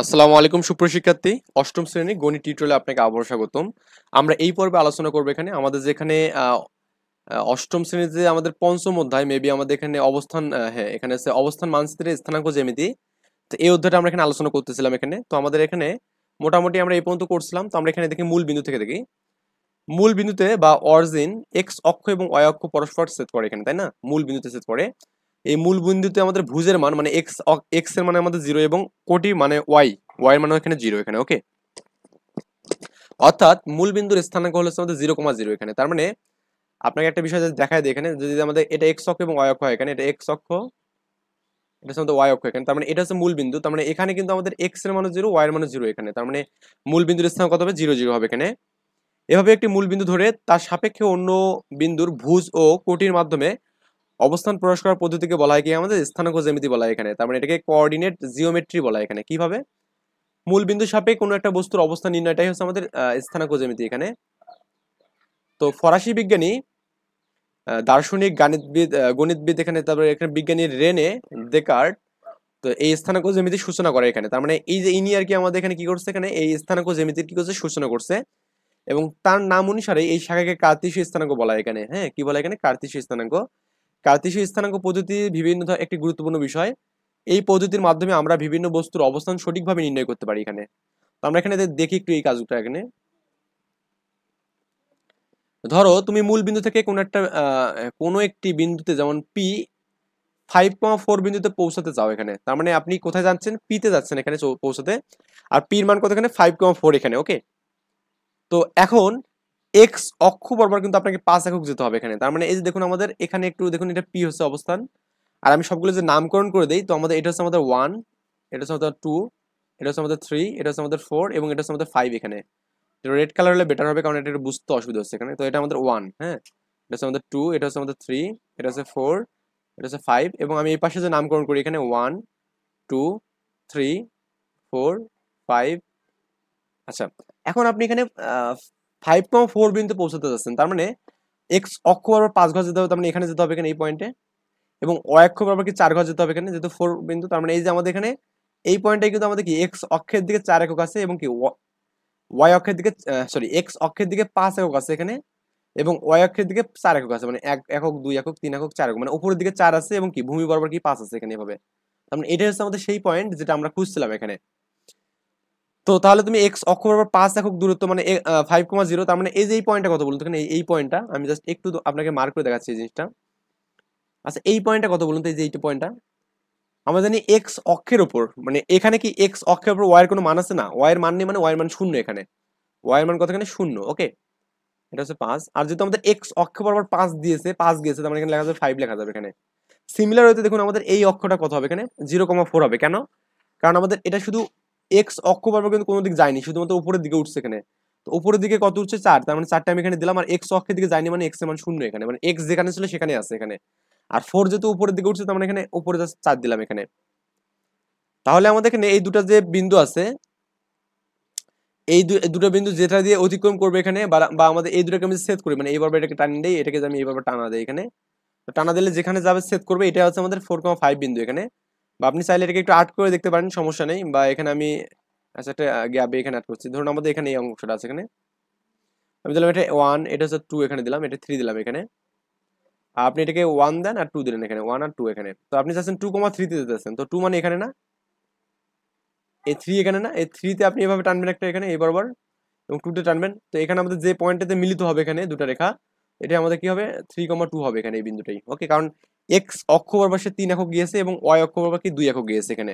আসসালামু আলাইকুম সুপ্রশিক্ষার্থী অষ্টম শ্রেণী গণিত টিউটোরিয়ালে আপনাকে আবারও স্বাগতম। আমরা এই পর্বে আলোচনা করব এখানে আমাদের যেখানে অষ্টম শ্রেণীর যে আমাদের পঞ্চম অধ্যায় মেবি আমাদের এখানে অবস্থান হ্যাঁ এখানে আছে অবস্থান মানচিত্রের স্থানাঙ্ক জ্যামিতি। তো এই অধ্যায়টা আমরা এখানে আলোচনা করতেছিলাম এখানে। তো আমাদের এখানে মোটামুটি আমরা এই পর্যন্ত করছিলাম। তো আমরা এখানে দেখি মূল বিন্দু থেকে দেখি। মূল বিন্দুতে বা অরিজিন এক্স অক্ষ এবং ওয়াই অক্ষ পরস্পর ছেদ করে এখানে, তাই না? মূল বিন্দুতে ছেদ করে। এই মূল বিন্দুতে আমাদের ভুজের মান মানে এক্স এর মানে আমাদের 0 এবং কোটি মানে ওয়াই এর মানে এখানে 0 এখানে, ওকে। অর্থাৎ মূল বিন্দুর স্থানাঙ্ক হলো আমাদের 0,0 এখানে। তার মানে আপনাকে একটা বিষয় যদি দেখায় দিই এখানে, যদি আমাদের এটা এক্স অক্ষ এবং ওয়াই অক্ষ হয় এখানে, এটা এক্স অক্ষ, এটা হচ্ছে আমাদের ওয়াই অক্ষ এখানে। তার মানে এটা হচ্ছে মূল বিন্দু। তার মানে এখানে কিন্তু আমাদের এক্স এর মানে 0, ওয়াই এর মানে 0 এখানে। তার মানে মূল বিন্দুর স্থানাঙ্ক কত হবে? 0 0 হবে এখানে। এভাবে একটি মূল বিন্দু ধরে তার সাপেক্ষে অন্য বিন্দুর ভুজ ও কোটির মাধ্যমে অবস্থান প্রকাশ করার পদ্ধতিকে বলা হয় কি? আমাদের স্থানাঙ্ক জ্যামিতি বলা হয় এখানে। তার মানে এটাকে কোঅর্ডিনেট জিওমেট্রি বলা হয় এখানে। কিভাবে? মূল বিন্দুর সাপেক্ষে কোনো একটা বস্তুর অবস্থান নির্ণয়টাই হচ্ছে আমাদের স্থানাঙ্ক জ্যামিতি এখানে। তো ফরাসি বিজ্ঞানী, দার্শনিক, গণিতবিদ এখানে, তারপরে এখানে বিজ্ঞানী রেনে দেকার্ট তো এই স্থানাঙ্ক জ্যামিতির সূচনা করে এখানে। তার মানে এই যে ইনি আর কি আমাদের এখানে কি করছে, এখানে এই স্থানাঙ্ক জ্যামিতির কি করছে? সূচনা করছে। এবং তার নাম অনুসারে এই শাখাকে কার্তেশীয় স্থানাঙ্ক বলা হয় এখানে। হ্যাঁ, কি বলা হয় এখানে? কার্তেশীয় স্থানাঙ্ক। কার্তেশীয় স্থানাঙ্ক পদ্ধতি বিভিন্ন একটি গুরুত্বপূর্ণ বিষয়। এই পদ্ধতির মাধ্যমে আমরা বিভিন্ন বস্তুর অবস্থান সঠিকভাবে নির্ণয় করতে পারি এখানে। তো আমরা এখানে দেখি একটু এই কাজটা এখানে। ধরো তুমি মূল বিন্দু থেকে কোনো একটি বিন্দুতে, যেমন পি 5,4 বিন্দুতে পৌঁছাতে চাও এখানে। তার মানে আপনি কোথায় যাচ্ছেন? পি তে যাচ্ছেন এখানে পৌঁছাতে। আর পির মান কত এখানে? 5,4 এখানে, ওকে। তো এখন এক্স অক্ষ বরাবর কিন্তু আপনাকে 5 একক যেতে হবে এখানে। তার মানে এই যে দেখুন আমাদের এখানে একটু দেখুন, এটা পি হচ্ছে অবস্থান। আর আমি সবগুলো যে নামকরণ করে দেই, তো আমাদের এটা হচ্ছে আমাদের 1, এটা হচ্ছে আমাদের 2, এটা হচ্ছে আমাদের 3, এটা হচ্ছে আমাদের 4 এবং এটা হচ্ছে আমাদের 5 এখানে। রেড কালার হলে বেটার হবে, কারণ এটা একটু বুঝতে অসুবিধা হচ্ছে এখানে। তো এটা আমাদের 1, হ্যাঁ, এটা হচ্ছে আমাদের 2, এটা হচ্ছে আমাদের 3, এটা হচ্ছে 4, এটা হচ্ছে 5 এবং আমি এই পাশে যে নামকরণ করি এখানে 1 2 3 4 5। আচ্ছা, এখন আপনি এখানে 5,4 বিন্দুতে পৌঁছাতে যাচ্ছেন। তার মানে এক্স অক্ষ বরাবর 5 ঘর যেতে হবে। তার মানে এখানে যেতে হবে এখানে এই পয়েন্টে। এবং ওয়াই অক্ষ বরাবর কি 4 ঘর যেতে হবে এখানে, যেহেতু 4 বিন্দু। তার মানে এই যে আমাদের এখানে এই পয়েন্টটাই কিন্তু আমাদের কি এক্স অক্ষের দিকে 4 একক আছে এবং কি ওয়াই অক্ষের দিকে, সরি, এক্স অক্ষের দিকে 5 একক আছে এখানে এবং ওয়াই অক্ষের দিকে 4 একক আছে। মানে 1 একক, 2 একক, 3 একক, 4 একক, মানে উপরের দিকে 4 আছে এবং কি ভূমি বরাবর কি 5 আছে এখানে এভাবে। তার মানে এটা হচ্ছে আমাদের সেই পয়েন্ট যেটা আমরা খুঁজছিলাম এখানে। তো তাহলে তুমি এক্স অক্ষ বরাবর 5 একক দূরত্ব মানে 5,0, তার মানে এই যে এই পয়েন্টটা কত বলুন তো এখানে? এই পয়েন্টটা আমি জাস্ট একটু আপনাকে মার্ক করে দেখাচ্ছি এই জিনিসটা। আচ্ছা, এই পয়েন্টটা কত বলুন তো? এই যে এই পয়েন্টটা আমরা জানি এক্স অক্ষের উপর, মানে এখানে কি এক্স অক্ষের উপর ওয়াই এর কোনো মান আছে? না, ওয়াই এর মান নেই, মানে ওয়াই এর মান 0 এখানে। ওয়াই এর মান কত এখানে? 0, ওকে। এটা হচ্ছে 5। আর যেহেতু আমাদের এক্স অক্ষ বরাবর 5 দিয়েছে, 5 গিয়েছে, তার মানে এখানে লেখা যাবে 5 লেখা যাবে এখানে। সিমিলার হইতে দেখুন আমাদের এই অক্ষটা কত হবে এখানে? 0,4 হবে। কেন? কারণ আমাদের এটা শুধু এক্স অক্ষ বরাবর কিন্তু কোনো দিক যায়নি, শুধুমাত্র উপরের দিকে উঠছে এখানে। তো উপরের দিকে কত উঠছে? 4, তার মানে 4টা আমি এখানে দিলাম। আর এক্স অক্ষের দিকে যায়নি মানে এক্স এর মান 0 এখানে, মানে এক্স যেখানে ছিল সেখানে আছে এখানে। আর 4 যেহেতু উপরের দিকে উঠছে, তার মানে এখানে উপরে জাস্ট 4 দিলাম এখানে। তাহলে আমাদের এখানে এই দুটা যে বিন্দু আছে, এই দুটো বিন্দু যেটা দিয়ে অতিক্রম করবে এখানে, বা আমাদের এই দুটাকে আমি সেট করি, মানে এইভাবে এটাকে টান দেই, এটাকে আমি এইভাবে টানা দেই এখানে। তো টানা দিলে যেখানে যাবে সেট করবে, এটা হচ্ছে আমাদের 4,5 বিন্দু এখানে। বা আপনি চাইলে এটাকে একটু আর্ট করে দেখতে পারেন, সমস্যা নেই। বা এখানে আমি আচ্ছা একটা গ্যাপ এখানে আর্ট করছি। ধরুন আমাদের এখানে এই অংশটা আছে এখানে, আমি দিলাম এটা 1, এটা হচ্ছে 2 এখানে দিলাম, এটা 3 দিলাম এখানে। আর আপনি এটাকে 1 দেন আর 2 দিলেন এখানে, 1 আর 2 এখানে। তো আপনি চাচ্ছেন 2,3 তে যেতেছেন, তো 2 মানে এখানে না, এই 3 এখানে না, এই 3 তে আপনি এভাবে টানবেন একটা এখানে এই বরাবর এবং 2 তে টানবেন। তো এখানে আমাদের যে পয়েন্টটাতে মিলিত হবে এখানে দুটো রেখা, এটা আমাদের কি হবে? 3,2 হবে এখানে এই বিন্দুটাই, ওকে। কারণ এক্স অক্ষ বরাবর সে 3 একক গিয়েছে এবং ওয়াই অক্ষ বরাবর কি 2 একক গিয়েছে এখানে।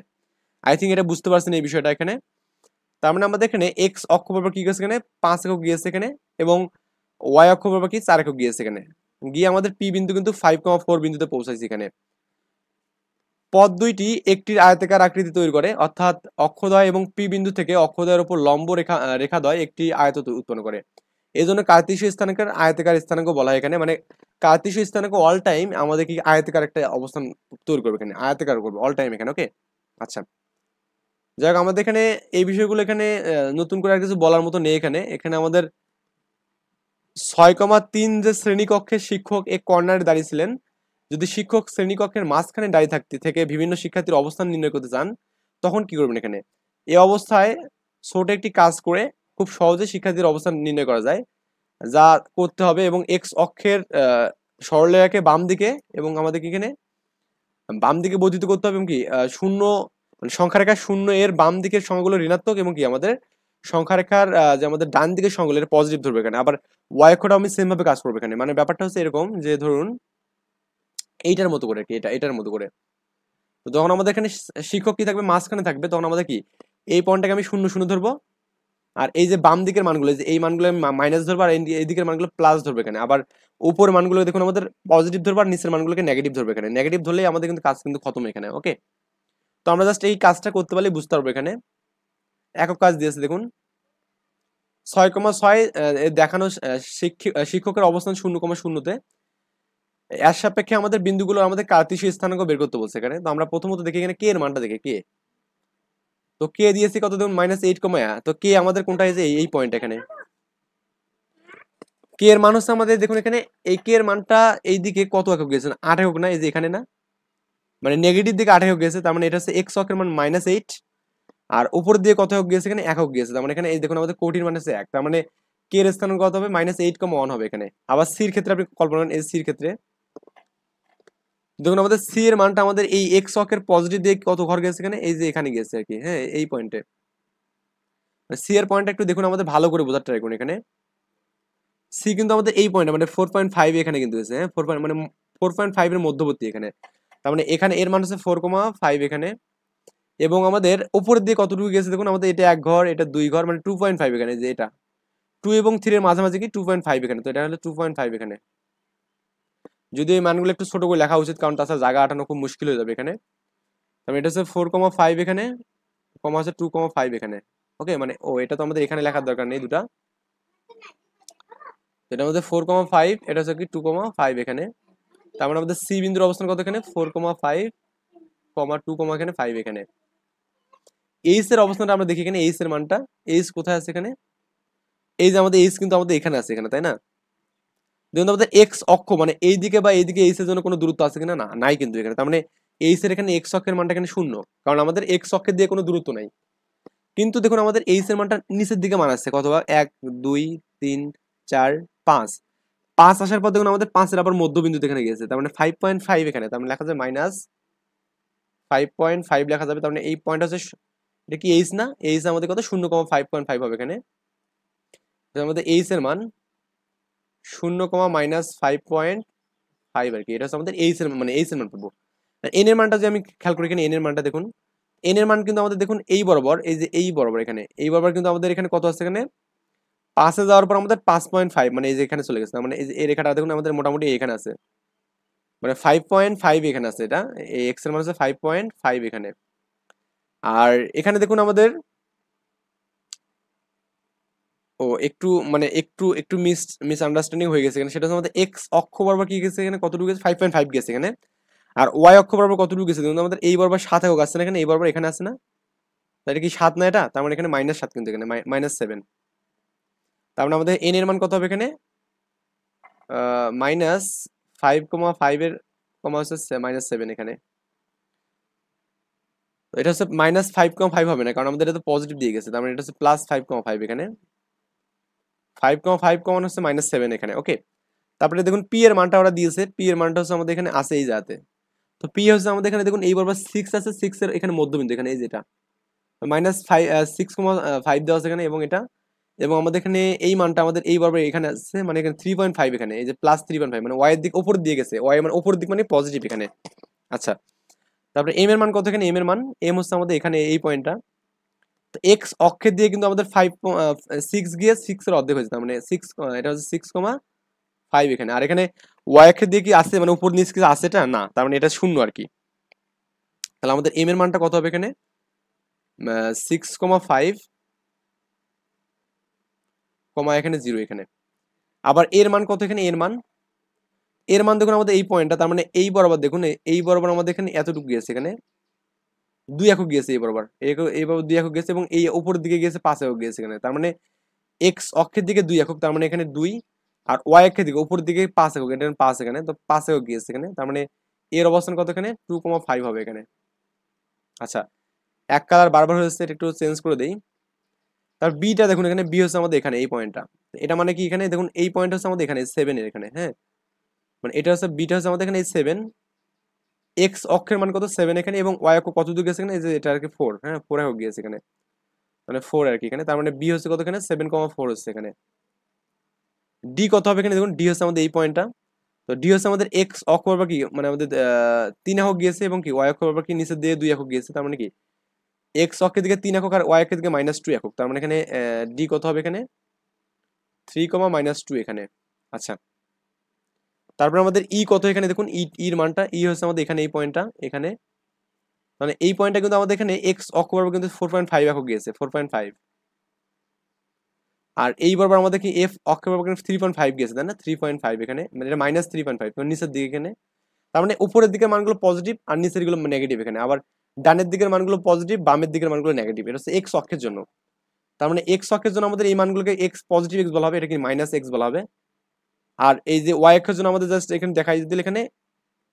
আই থিঙ্ক এটা বুঝতে পারছেন এই বিষয়টা এখানে। তার মানে আমাদের এখানে এক্স অক্ষ বরাবর কি গেছে এখানে? 5 একক গিয়েছে এখানে এবং ওয়াই অক্ষ বরাবর কি 4 একক গিয়েছে এখানে। গিয়ে আমাদের পি বিন্দু কিন্তু 5,4 বিন্দুতে পৌঁছাইছে এখানে। পথ দুইটি একটির আয়তাকার আকৃতি তৈরি করে, অর্থাৎ অক্ষদ্বয় এবং পি বিন্দু থেকে অক্ষদ্বয়ের উপর লম্ব রেখাদ্বয় একটি আয়ত উৎপন্ন করে। এই জন্য কার্তেশীয় স্থানাঙ্কের আয়তাকার স্থানাঙ্ক বলা হয় এখানে। মানে কার্তেশীয় স্থানাঙ্ক অল টাইম আমাদের কি আয়তাকার একটা অবস্থান তৈরি করবে এখানে, আয়তাকার করবে অল টাইম এখানে, ওকে। আচ্ছা, যাই হোক, আমাদের এখানে এই বিষয়গুলো এখানে নতুন করে আর কিছু বলার মতো নেই এখানে। এখানে আমাদের 6,3 যে শ্রেণীকক্ষের শিক্ষক এক কর্নারে দাঁড়িয়েছিলেন, যদি শিক্ষক শ্রেণীকক্ষের মাঝখানে দাঁড়িয়ে থেকে বিভিন্ন শিক্ষার্থীর অবস্থান নির্ণয় করতে চান, তখন কি করবেন এখানে? এই অবস্থায় ছোট একটি কাজ করে খুব সহজে শিক্ষার্থীর অবস্থান নির্ণয় করা যায়, যা করতে হবে। এবং এক্স অক্ষের সরলরেখাকে বাম দিকে এবং আমাদেরকে এখানে বাম দিকে বর্ধিত করতে হবে, এবং কি শূন্য মানে সংখ্যা রেখার শূন্য এর বাম দিকের সংখ্যাগুলো ঋণাত্মক, এবং কি আমাদের সংখ্যা রেখার যে আমাদের ডান দিকের সংখ্যাগুলো এটা পজিটিভ ধরবে এখানে। আবার ওয়াই অক্ষটা আমি সেম ভাবে কাজ করবো এখানে। মানে ব্যাপারটা হচ্ছে এরকম যে ধরুন এইটার মতো করে, কি এটার মতো করে। তো যখন আমাদের এখানে শিক্ষক কি থাকবে মাঝখানে থাকবে, তখন আমাদের কি এই পয়েন্টটাকে আমি শূন্য শূন্য ধরবো, আর এই যে বাম দিকের মানগুলো, যে এই মানগুলো মাইনাস ধরবো, আর এই দিকের মানগুলো প্লাস ধরবে এখানে। আবার উপর মানগুলো দেখুন আমাদের পজিটিভ ধরবো, আর নিচের মানগুলোকে নেগেটিভ ধরবে এখানে। নেগেটিভ ধরলেই আমাদের কিন্তু কাজ কিন্তু খতম এখানে। ওকে, তো আমরা জাস্ট এই কাজটা করতে পারলে বুঝতে পারবো এখানে। একক কাজ দিয়েছে দেখুন 6,6 দেখানো শিক্ষকের অবস্থান 0,0-তে এর সাপেক্ষে আমাদের বিন্দুগুলো আমাদের কার্তেশীয় স্থানাঙ্ক বের করতে বলছে এখানে। তো আমরা প্রথমত দেখি এখানে কে এর মানটা দেখে, কে তো কে দিয়েছি কত দেখুন -8, তো কে আমাদের কোনটা, এই যে এই পয়েন্ট এখানে কে এর মান হচ্ছে আমাদের দেখুন এখানে এই কে এর মানটা এই দিকে কত একক গেছে, 8 একক না, এই যে এখানে না, মানে নেগেটিভ দিকে 8 একক গেছে। তার মানে এটা হচ্ছে এক্স অক্ষের মান -8, আর উপর দিয়ে কত একক গেছে এখানে একক গেছে। তার মানে এখানে এই দেখুন আমাদের কোটির মান হচ্ছে 1। তার মানে কে এর স্থানাঙ্ক কত হবে -8,1 হবে এখানে। আবার সির ক্ষেত্রে আপনি কল্পনা করেন, এই সির ক্ষেত্রে দেখুন আমাদের সি এর মানটা আমাদের এই এক্স অক্ষের পজিটিভ দিকে কত ঘর গেছে এখানে, এই যে এখানে গেছে আর কি। হ্যাঁ, এই পয়েন্টে সি এর পয়েন্টটা একটু দেখুন আমাদের ভালো করে বোঝার ট্রাই করুন এখানে। সি কিন্তু আমাদের এই পয়েন্ট মানে 4.5 এখানে কিন্তু হয়েছে। হ্যাঁ, 4 মানে 4.5 এর মধ্যবর্তী এখানে। তার মানে এখানে এর মান হচ্ছে 4,5 এখানে। এবং আমাদের উপরের দিকে কতটুকু গেছে দেখুন আমাদের এটা 1 ঘর, এটা 2 ঘর, মানে 2.5 এখানে, যে এটা 2 এবং 3 এর মাঝামাঝি কি 2.5 এখানে। তো এটা হলো 2.5 এখানে। যদি এই মানগুলো একটু ছোট করে লেখা উচিত, কারণ তাছাড়া জায়গা আটানো খুব মুশকিল হয়ে যাবে এখানে। তাহলে এটা হচ্ছে 4,5 এখানে, কমা হচ্ছে 2,5 এখানে। ওকে, মানে ও এটা তো আমাদের এখানে লেখার দরকার নেই দুটা। এটার মধ্যে 4,5, এটা হচ্ছে কি 2,5 এখানে। তার মানে আমাদের সি বিন্দুর অবস্থান কত এখানে 4,5, 2, এখানে 5 এখানে। এইচ এর অবস্থানটা আমরা দেখি এখানে, এইচ এর মানটা, এইচ কোথায় আছে এখানে, এই যে আমাদের এইচ কিন্তু আমাদের এখানে আছে এখানে, তাই না? দেখুন আমাদের এক্স অক্ষ মানে এই দিকে বা এইদিকে এইচ এর জন্য কোনো দূরত্ব আছে কিনা, না নাই কিন্তু এখানে। তার মানে এইচ এর এখানে এক্স অক্ষের মানটা এখানে 0, কারণ আমাদের এক্স অক্ষের দিয়ে কোনো দূরত্ব নাই। কিন্তু দেখুন আমাদের এইচ এর মানটা নিচের দিকে মান আসছে কত, 1, 2, 3, 4, 5, 5 আসার পর দেখুন আমাদের 5 এর আবার মধ্যবিন্দু এখানে গেছে। তার মানে 5.5 এখানে। তার মানে লেখা যায় -5.5 লেখা যাবে। তার মানে এই পয়েন্ট হচ্ছে এটা কি এইচ না, এইচ আমাদের কত 0,5.5 হবে এখানে। আমাদের এইচ এর মান 0,-5.5 আর কি। এটা হচ্ছে আমাদের এইচ এর মানে এইচ এর মান পাবো। এন এর মানটা যে আমি খেয়াল করি এখানে, এন এর মানটা দেখুন, এন এর মান কিন্তু আমাদের দেখুন এই বরাবর, এই যে এই বরাবর এখানে, এই বরাবর কিন্তু আমাদের এখানে কত আছে এখানে 5 এ যাওয়ার পর আমাদের 5.5 মানে এই যে এখানে চলে গেছে। মানে এই যে এই রেখাটা দেখুন আমাদের মোটামুটি এখানে আছে, মানে 5.5 এখানে আছে। এটা এই এক্স এর মান হচ্ছে 5.5 এখানে। আর এখানে দেখুন আমাদের একটু মানে একটু একটু মিস আন্ডারস্ট্যান্ডিং হয়ে গেছে এখানে। সেটা হচ্ছে আমাদের এক্স অক্ষ বরাবর কি গেছে এখানে, কতটুকু গেছে 5.5 গেছে এখানে। আর ওয়াই অক্ষ বরাবর কতটুকু গেছে দেখুন আমাদের এই বরাবর 7 একক আসছে না এখানে, এই বরাবর এখানে আছে না, তাহলে কি 7 না এটা? তার মানে এখানে -7 কিন্তু এখানে -7। তার মানে আমাদের এন এর মান কত হবে এখানে -5,5 এর কমা হচ্ছে -7 এখানে। তো এটা হচ্ছে -5,5 হবে না, কারণ আমাদের এটা তো পজিটিভ দিয়ে গেছে। তার মানে এটা হচ্ছে +5,5 এখানে। 5,5 কমন হচ্ছে -7 এখানে। ওকে, তারপরে দেখুন পি এর মানটা ওরা দিয়েছে। পি এর মানটা হচ্ছে আমাদের এখানে আছে এই জায়গাতে। তো পি হচ্ছে আমাদের এখানে দেখুন এই বরাবর 6 আছে, 6 এর এখানে মধ্যবিন্দু এখানে এই যেটা -6,5 দেওয়া আছে এখানে, এবং এটা এবং আমাদের এখানে এই মানটা আমাদের এই বরাবর এখানে আছে, মানে এখানে 3.5 এখানে, এই যে +3.5 মানে ওয়াই এর দিক উপর দিয়ে গেছে, ওয়াই মানে উপর দিক মানে পজিটিভ এখানে। আচ্ছা, তারপরে এম এর মান কত এখানে, এম এর মান এম হচ্ছে আমাদের এখানে এই পয়েন্টটা। তো এক্স অক্ষের দিয়ে কিন্তু আমাদের 6 গিয়ে 6 এর অর্ধেক হয়েছে। তার মানে 6 এটা হচ্ছে 6,5 এখানে। আর এখানে ওয়াই অক্ষের দিয়ে কি আছে, মানে উপর নিচ কিছু আছে এটা না, তার মানে এটা 0 আর কি। তাহলে আমাদের এম এর মানটা কত হবে এখানে 6,5 এখানে 0 এখানে। আবার এর মান কত এখানে, এর মান দেখুন আমাদের এই পয়েন্টটা, তার মানে এই বরাবর দেখুন এই বরাবর আমাদের এখানে এতটুকু গিয়েছে এখানে 2 একক গিয়েছে এই বরাবর, এই বরাবর 2 একক গিয়েছে, এবং এই উপরের দিকে গিয়েছে 5 একক গিয়েছে এখানে। তার মানে এক্স অক্ষের দিকে 2 একক, তার মানে এখানে 2, আর ওয়াই অক্ষের দিকে উপরের দিকে 5 একক, এটা 5 এখানে, তো 5 একক গিয়েছে এখানে। তার মানে এর অবস্থান কত এখানে 2,5 হবে এখানে। আচ্ছা, এক কালার বারবার হয়েছে, এটা একটু চেঞ্জ করে দেই। তার বিটা দেখুন এখানে, বি হচ্ছে আমাদের এখানে এই পয়েন্টটা, এটা মানে কি এখানে দেখুন এই পয়েন্ট হচ্ছে আমাদের এখানে 7 এর এখানে, হ্যাঁ মানে এটা হচ্ছে বিটা হচ্ছে আমাদের এখানে এই 7, এক্স অক্ষের মান কত 7 এখানে, এবং ওয়াই অক্ষ কত দূর গেছে এখানে, এই যে এটা আর কি 4, হ্যাঁ 4 একক গিয়েছে এখানে, মানে 4 আর কি এখানে, তার মানে বি হচ্ছে কত এখানে 7,4 হচ্ছে এখানে। ডি কত হবে এখানে দেখুন, ডি হচ্ছে আমাদের এই পয়েন্টটা, তো ডি হচ্ছে আমাদের এক্স অক্ষ বরাবর কি মানে আমাদের 3 একক গিয়েছে, এবং কি ওয়াই অক্ষ বরাবর কি নিচে দিয়ে 2 একক গিয়েছে, তার মানে কি এক্স অক্ষের দিকে 3 একক আর ওয়াই অক্ষের দিকে -2 একক, তার মানে এখানে ডি কত হবে এখানে 3,-2 এখানে। আচ্ছা, তারপর আমাদের ই কত এখানে দেখুন, ইর মানটা ই হচ্ছে আমাদের এখানে এই পয়েন্টটা এখানে, মানে এই পয়েন্টটা কিন্তু আমাদের এখানে এক্স অক্ষ বরাবর কিন্তু 4.5 একক গিয়েছে, 4.5, আর এই বরাবর আমাদের কি এফ অক্ষ বরাবর কিন্তু 3.5 গিয়েছে তাই না, 3.5 এখানে, মানে এটা -3.5, তো নিচের দিকে এখানে, তার মানে উপরের দিকের মানগুলো পজিটিভ আর নিচের গুলো নেগেটিভ এখানে, আবার ডানের দিকের মানগুলো পজিটিভ, বামের দিকের মানগুলো নেগেটিভ, এটা হচ্ছে এক্স অক্ষের জন্য। তার মানে এক্স অক্ষের জন্য আমাদের এই মানগুলোকে এক্স পজিটিভ এক্স বলা হবে, এটা কি -x বলা হবে, আর এই যে ওয়াই অক্ষের জন্য আমাদের জাস্ট এখানে দেখাই দিলে এখানে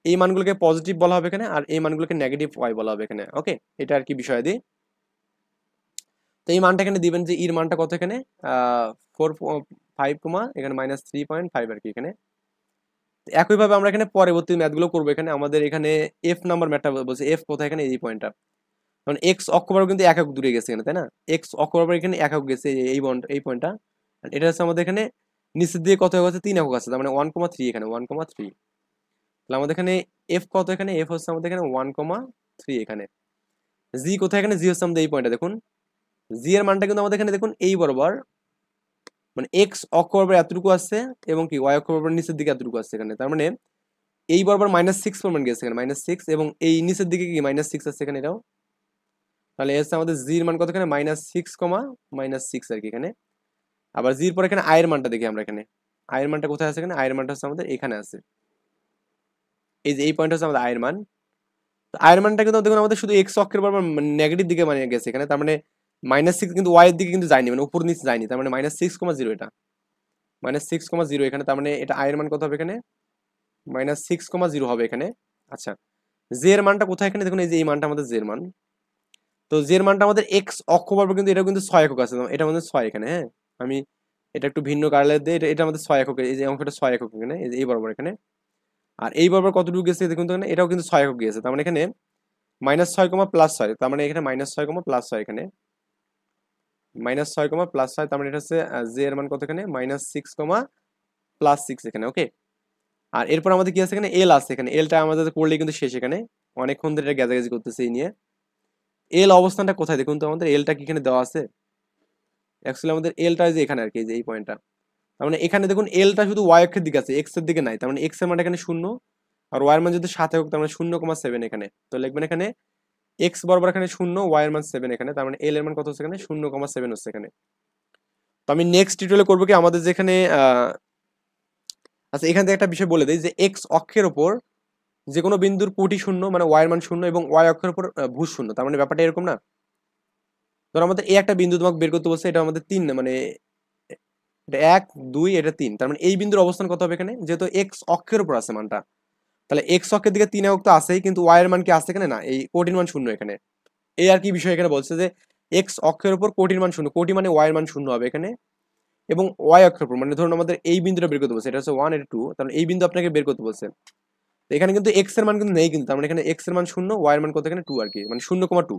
এই মানগুলোকে পজিটিভ বলা হবে এখানে, আর এই মানগুলোকে নেগেটিভ ওয়াই বলা হবে এখানে। ওকে, এটা আর কি বিষয় দিই। তো এই মানটা এখানে দিবেন যে ইর মানটা কত এখানে 4.5 এখানে -3.5 আর কি এখানে। একইভাবে আমরা এখানে পরবর্তী ম্যাথগুলো করবো, এখানে আমাদের এখানে এফ নাম্বার ম্যাথটা বলছে, এফ কোথায় এখানে এই পয়েন্টটা, কারণ এক্স অক্ষ বরাবর কিন্তু একক দূরে গেছে এখানে তাই না, এক্স অক্ষ বরাবর এখানে একক গেছে এই বন্ড এই পয়েন্টটা, এটা হচ্ছে আমাদের এখানে নিচের দিকে কত হয়ে গেছে 3 একক আছে, তার মানে 1,3 এখানে 1,3, তাহলে আমাদের এখানে এফ কত এখানে, এফ হচ্ছে আমাদের এখানে 1,3 এখানে। জি কোথায় এখানে, জি হচ্ছে আমাদের এই পয়েন্টটা দেখুন, জি এর মানটা কিন্তু আমাদের এখানে দেখুন এই বরাবর, মানে এক্স অক্ষ বরাবর এতটুকু আছে, এবং কি ওয়াই অক্ষ বরাবর নিচের দিকে এতটুকু আছে এখানে, তার মানে এই বরাবর -6 পরিমাণ গেছে এখানে, -6, এবং এই নিচের দিকে কি -6 আছে এখানে এটাও, তাহলে এসে আমাদের জির মান কত এখানে -6, আর কি এখানে। আবার জির পর এখানে আয়ের মানটা দেখি আমরা, এখানে আয়ের মানটা কোথায় আছে এখানে, আয়ের মানটা হচ্ছে আমাদের এখানে আছে, এই যে এই পয়েন্ট হচ্ছে আমাদের আয়ের মান। তো আয়ের মানটা কিন্তু দেখুন আমাদের শুধু এক্স অক্ষের বরাবর নেগেটিভ দিকে মানে গেছে এখানে, তার মানে -6 কিন্তু ওয়াই এর দিকে কিন্তু যায়নি, মানে উপর নিচে যায়নি, তার মানে -6,0 এটা -6,0 এখানে, তার মানে এটা আয়ের মান কত হবে এখানে -6,0 হবে এখানে। আচ্ছা, জে এর মানটা কোথায় এখানে দেখুন, এই যে এই মানটা আমাদের জে এর মান, তো জে এর মানটা আমাদের এক্স অক্ষ বরাবর কিন্তু এটা কিন্তু 6 একক আছে, এটা আমাদের 6 এখানে, হ্যাঁ আমি এটা একটু ভিন্ন কালার দিয়ে, এটা আমাদের 6 একক, এই যে অঙ্কটা 6 একক এখানে, এই যে এই বরাবর এখানে, আর এই বরাবর কতটুকু গেছে দেখুন তো এখানে, এটাও কিন্তু 6 একক গিয়েছে, তার মানে এখানে -6, +6, তার মানে এখানে -6, +6 এখানে, -6, +6, তার মানে এটা হচ্ছে জে এর মান কত এখানে -6, +6 এখানে। ওকে, আর এরপর আমাদের কি আছে এখানে, এল আছে এখানে, এলটা আমাদের করলে কিন্তু শেষ এখানে, অনেকক্ষণ ধরে এটা গেজাগেজি করতেছে এই নিয়ে। এল অবস্থানটা কোথায় দেখুন তো, আমাদের এলটা কি এখানে দেওয়া আছে, অ্যাকচুয়ালি আমাদের এলটা যে এখানে আর কি, যে এই পয়েন্টটা, তার মানে এখানে দেখুন এলটা শুধু ওয়াই অক্ষের দিকে আছে, এক্স এর দিকে নাই, তার মানে এক্স এর মান এখানে 0, আর ওয়াই এর মান যদি 7 হোক, তার মানে 0,7 এখানে, তো লিখবেন এখানে এক্স বরাবর এখানে 0, ওয়াই এর মান 7 এখানে, তার মানে এল এর মান কত হচ্ছে এখানে 0,7 হচ্ছে এখানে। তো আমি নেক্সট টিউটোরিয়ালে করবো কি, আমাদের যেখানে আচ্ছা এখান থেকে একটা বিষয় বলে দেই, যে এক্স অক্ষের উপর যে কোনো বিন্দুর কোটি 0, মানে ওয়াই এর মান 0, এবং ওয়াই অক্ষের উপর ভূ 0, তার মানে ব্যাপারটা এরকম না। ধর আমাদের এই একটা বিন্দু তোমাকে বের করতে বলছে, এটা আমাদের 3, মানে এটা 1 2 এটা 3, তার মানে এই বিন্দুর অবস্থান কত হবে এখানে, যেহেতু এক্স অক্ষের উপর আছে মানটা, তাহলে এক্স অক্ষের দিকে 3 একক তো আছেই, কিন্তু ওয়াই এর মান কি আছে এখানে না, এই কোটির মান 0 এখানে। এই আর কি বিষয় এখানে বলছে যে এক্স অক্ষের উপর কোটির মান 0, কোটি মানে ওয়াই এর মান 0 হবে এখানে, এবং ওয়াই অক্ষের উপর মানে ধরুন আমাদের এই বিন্দুটা বের করতে বলছে, এটা হচ্ছে 1 এটা 2, তার মানে এই বিন্দু আপনাকে বের করতে বলছে, তো এখানে কিন্তু এক্স এর মান কিন্তু নেই কিন্তু, তার মানে এখানে এক্স এর মান 0, ওয়াই এর মান কত এখানে 2 আর কি, মানে 0,2,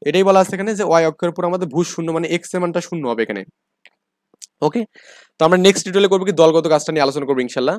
এটাই বলা আছে এখানে যে ওয়াই অক্ষের উপর আমাদের ভূ 0, মানে এক্স এর মানটা 0 হবে এখানে। ওকে, তো আমরা নেক্সট টিউটোরিয়ালে করবো কি দলগত কাজটা নিয়ে আলোচনা করবো ইনশাল্লাহ।